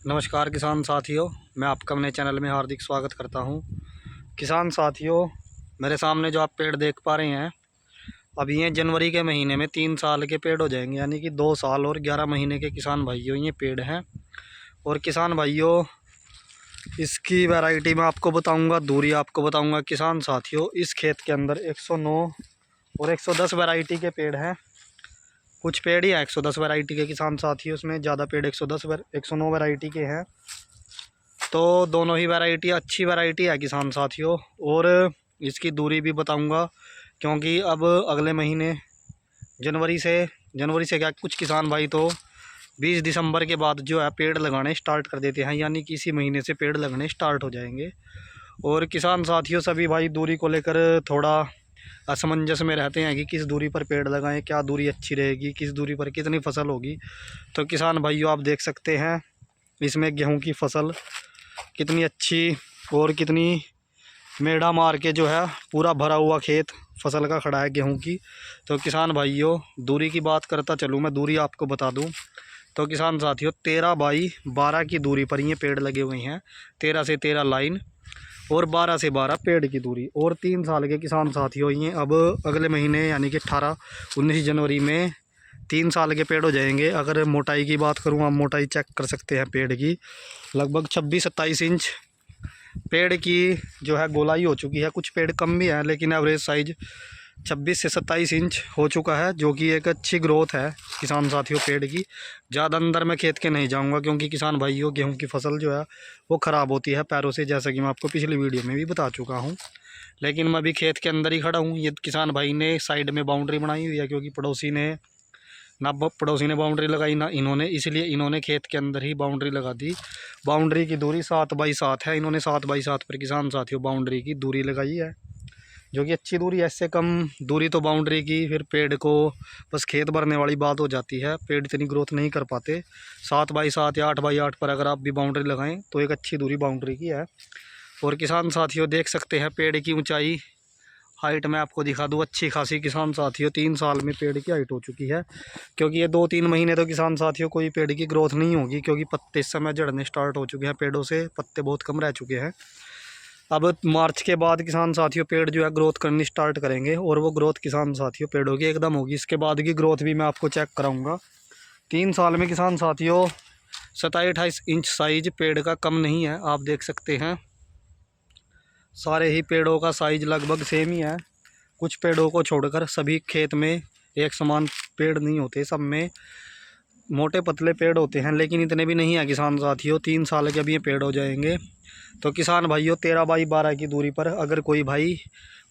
नमस्कार किसान साथियों, मैं आपका अपने चैनल में हार्दिक स्वागत करता हूं। किसान साथियों, मेरे सामने जो आप पेड़ देख पा रहे हैं, अभी ये जनवरी के महीने में 3 साल के पेड़ हो जाएंगे, यानी कि 2 साल और 11 महीने के किसान भाइयों ये पेड़ हैं। और किसान भाइयों, इसकी वैरायटी मैं आपको बताऊंगा, दूरी आपको बताऊंगा। किसान साथियों, इस खेत के अंदर 109 और 110 वैरायटी के पेड़ हैं। कुछ पेड़ ही हैं 110 वैरायटी के किसान साथियों, उसमें ज़्यादा पेड़ 109 वैरायटी के हैं। तो दोनों ही वैरायटी अच्छी वैरायटी है किसान साथियों। और इसकी दूरी भी बताऊंगा, क्योंकि अब अगले महीने जनवरी से क्या, कुछ किसान भाई तो 20 दिसंबर के बाद जो है पेड़ लगाने स्टार्ट कर देते हैं, यानी कि इसी महीने से पेड़ लगने स्टार्ट हो जाएंगे। और किसान साथियों, सभी भाई दूरी को लेकर थोड़ा असमंजस में रहते हैं कि किस दूरी पर पेड़ लगाएं, क्या दूरी अच्छी रहेगी, किस दूरी पर कितनी फसल होगी। तो किसान भाइयों, आप देख सकते हैं इसमें गेहूं की फसल कितनी अच्छी और कितनी मेढ़ा मार के जो है पूरा भरा हुआ खेत फसल का खड़ा है गेहूं की। तो किसान भाइयों, दूरी की बात करता चलूँ, मैं दूरी आपको बता दूं तो किसान साथियों, 13 बाई 12 की दूरी पर ये पेड़ लगे हुए हैं। 13 से 13 लाइन और 12 से 12 पेड़ की दूरी। और 3 साल के किसान साथियों, ये अब अगले महीने यानी कि 18-19 जनवरी में 3 साल के पेड़ हो जाएंगे। अगर मोटाई की बात करूँ, आप मोटाई चेक कर सकते हैं पेड़ की, लगभग 26-27 इंच पेड़ की जो है गोलाई हो चुकी है। कुछ पेड़ कम भी हैं, लेकिन एवरेज साइज़ 26 से 27 इंच हो चुका है, जो कि एक अच्छी ग्रोथ है किसान साथियों पेड़ की। ज़्यादा अंदर मैं खेत के नहीं जाऊंगा, क्योंकि किसान भाइयों, गेहूं की फसल जो है वो ख़राब होती है पैरों से, जैसा कि मैं आपको पिछली वीडियो में भी बता चुका हूं। लेकिन मैं अभी खेत के अंदर ही खड़ा हूं। ये किसान भाई ने साइड में बाउंड्री बनाई हुई है, क्योंकि पड़ोसी ने बाउंड्री लगाई ना इन्होंने, इसलिए इन्होंने खेत के अंदर ही बाउंड्री लगा दी। बाउंड्री की दूरी 7 बाई 7 है। इन्होंने 7 बाई 7 पर किसान साथियों बाउंड्री की दूरी लगाई है, जो कि अच्छी दूरी है। इससे कम दूरी तो बाउंड्री की फिर पेड़ को बस खेत भरने वाली बात हो जाती है, पेड़ इतनी ग्रोथ नहीं कर पाते। 7 बाई 7 या 8 बाई 8 पर अगर आप भी बाउंड्री लगाएं तो एक अच्छी दूरी बाउंड्री की है। और किसान साथियों, देख सकते हैं पेड़ की ऊंचाई, हाइट मैं आपको दिखा दूँ अच्छी खासी। किसान साथियों, 3 साल में पेड़ की हाइट हो चुकी है, क्योंकि ये 2-3 महीने तो किसान साथियों कोई पेड़ की ग्रोथ नहीं होगी, क्योंकि पत्ते इस समय झड़ने स्टार्ट हो चुके हैं पेड़ों से, पत्ते बहुत कम रह चुके हैं। अब मार्च के बाद किसान साथियों पेड़ जो है ग्रोथ करनी स्टार्ट करेंगे, और वो ग्रोथ किसान साथियों पेड़ों की एकदम होगी। इसके बाद की ग्रोथ भी मैं आपको चेक कराऊंगा। 3 साल में किसान साथियों 27-28 इंच साइज पेड़ का कम नहीं है। आप देख सकते हैं सारे ही पेड़ों का साइज लगभग सेम ही है। कुछ पेड़ों को छोड़कर सभी खेत में एक समान पेड़ नहीं होते, सब में मोटे पतले पेड़ होते हैं, लेकिन इतने भी नहीं है किसान साथियों। 3 साल के अभी ये पेड़ हो जाएंगे। तो किसान भाइयों, 13 बाई 12 की दूरी पर अगर कोई भाई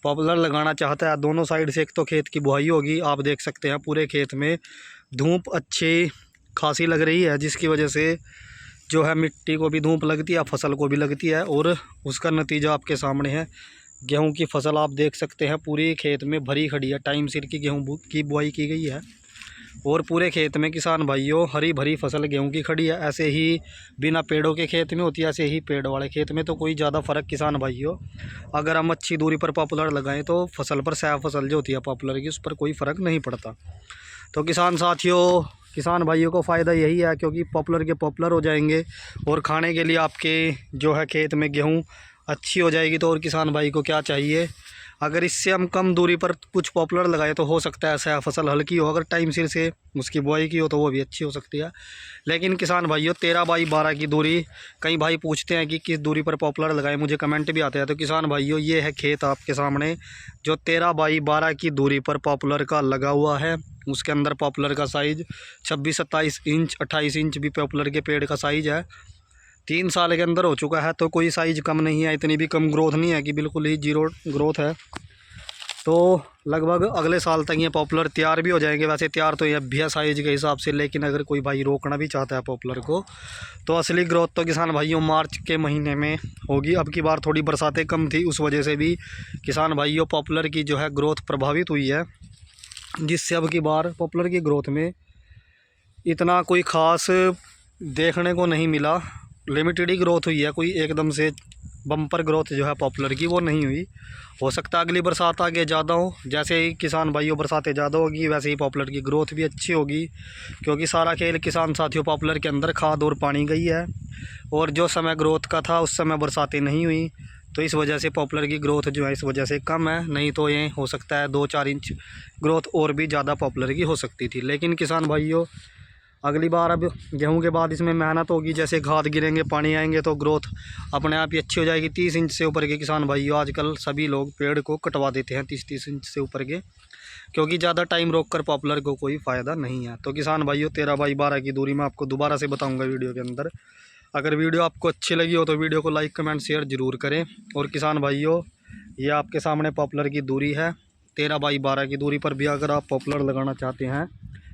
पॉपुलर लगाना चाहता है, दोनों साइड से एक तो खेत की बुआई होगी। आप देख सकते हैं पूरे खेत में धूप अच्छी खासी लग रही है, जिसकी वजह से जो है मिट्टी को भी धूप लगती है, फसल को भी लगती है, और उसका नतीजा आपके सामने है। गेहूं की फसल आप देख सकते हैं पूरी खेत में भरी खड़ी है, टाइम सिर की गेहूं की बुआई की गई है, और पूरे खेत में किसान भाइयों हरी भरी फसल गेहूं की खड़ी है। ऐसे ही बिना पेड़ों के खेत में होती है, ऐसे ही पेड़ वाले खेत में तो कोई ज़्यादा फ़र्क किसान भाइयों, अगर हम अच्छी दूरी पर पॉपुलर लगाएं तो फसल पर सह फसल जो होती है पॉपुलर की, उस पर कोई फ़र्क नहीं पड़ता। तो किसान साथियों, किसान भाइयों को फ़ायदा यही है, क्योंकि पॉपुलर के पॉपुलर हो जाएंगे और खाने के लिए आपके जो है खेत में गेहूँ अच्छी हो जाएगी। तो और किसान भाई को क्या चाहिए, अगर इससे हम कम दूरी पर कुछ पॉपुलर लगाए तो हो सकता है ऐसा फसल हल्की हो, अगर टाइम सिर से उसकी बुआई की हो तो वो भी अच्छी हो सकती है। लेकिन किसान भाइयों, 13 बाई 12 की दूरी, कई भाई पूछते हैं कि किस दूरी पर पॉपुलर लगाए, मुझे कमेंट भी आते हैं। तो किसान भाइयों, ये है खेत आपके सामने जो 13 बाई 12 की दूरी पर पॉपुलर का लगा हुआ है। उसके अंदर पॉपुलर का साइज़ 26-27 इंच, 28 इंच भी पॉपुलर के पेड़ का साइज़ है। 3 साल के अंदर हो चुका है, तो कोई साइज़ कम नहीं है, इतनी भी कम ग्रोथ नहीं है कि बिल्कुल ही जीरो ग्रोथ है। तो लगभग अगले साल तक ये पॉपुलर तैयार भी हो जाएंगे। वैसे तैयार तो ये भी है साइज़ के हिसाब से, लेकिन अगर कोई भाई रोकना भी चाहता है पॉपुलर को, तो असली ग्रोथ तो किसान भाइयों मार्च के महीने में होगी। अब की बार थोड़ी बरसातें कम थी, उस वजह से भी किसान भाइयों पॉपुलर की जो है ग्रोथ प्रभावित हुई है, जिससे अब की बार पॉपुलर की ग्रोथ में इतना कोई ख़ास देखने को नहीं मिला। लिमिटेड ही ग्रोथ हुई है, कोई एकदम से बम्पर ग्रोथ जो है पॉपुलर की वो नहीं हुई। हो सकता है अगली बरसात आगे ज़्यादा हो, जैसे ही किसान भाइयों बरसातें ज़्यादा होगी वैसे ही पॉपुलर की ग्रोथ भी अच्छी होगी, क्योंकि सारा खेल किसान साथियों पॉपुलर के अंदर खाद और पानी गई है। और जो समय ग्रोथ का था उस समय बरसातें नहीं हुई, तो इस वजह से पॉपुलर की ग्रोथ जो है इस वजह से कम है। नहीं तो ये हो सकता है 2-4 इंच ग्रोथ और भी ज़्यादा पॉपुलर की हो सकती थी। लेकिन किसान भाइयों, अगली बार अब गेहूं के बाद इसमें मेहनत होगी, जैसे खाद गिरेंगे, पानी आएंगे, तो ग्रोथ अपने आप ही अच्छी हो जाएगी। 30 इंच से ऊपर के किसान भाइयों, आजकल सभी लोग पेड़ को कटवा देते हैं 30-30 इंच से ऊपर के, क्योंकि ज़्यादा टाइम रोक कर पॉपुलर को कोई फ़ायदा नहीं है। तो किसान भाइयों, 13x12 की दूरी मैं आपको दोबारा से बताऊँगा वीडियो के अंदर। अगर वीडियो आपको अच्छी लगी हो तो वीडियो को लाइक, कमेंट, शेयर ज़रूर करें। और किसान भाइयों, ये आपके सामने पॉपुलर की दूरी है। 13x12 की दूरी पर भी अगर आप पॉपुलर लगाना चाहते हैं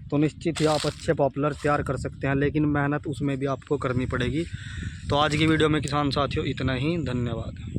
तो निश्चित ही आप अच्छे पॉपुलर तैयार कर सकते हैं, लेकिन मेहनत उसमें भी आपको करनी पड़ेगी। तो आज की वीडियो में किसान साथियों इतना ही। धन्यवाद।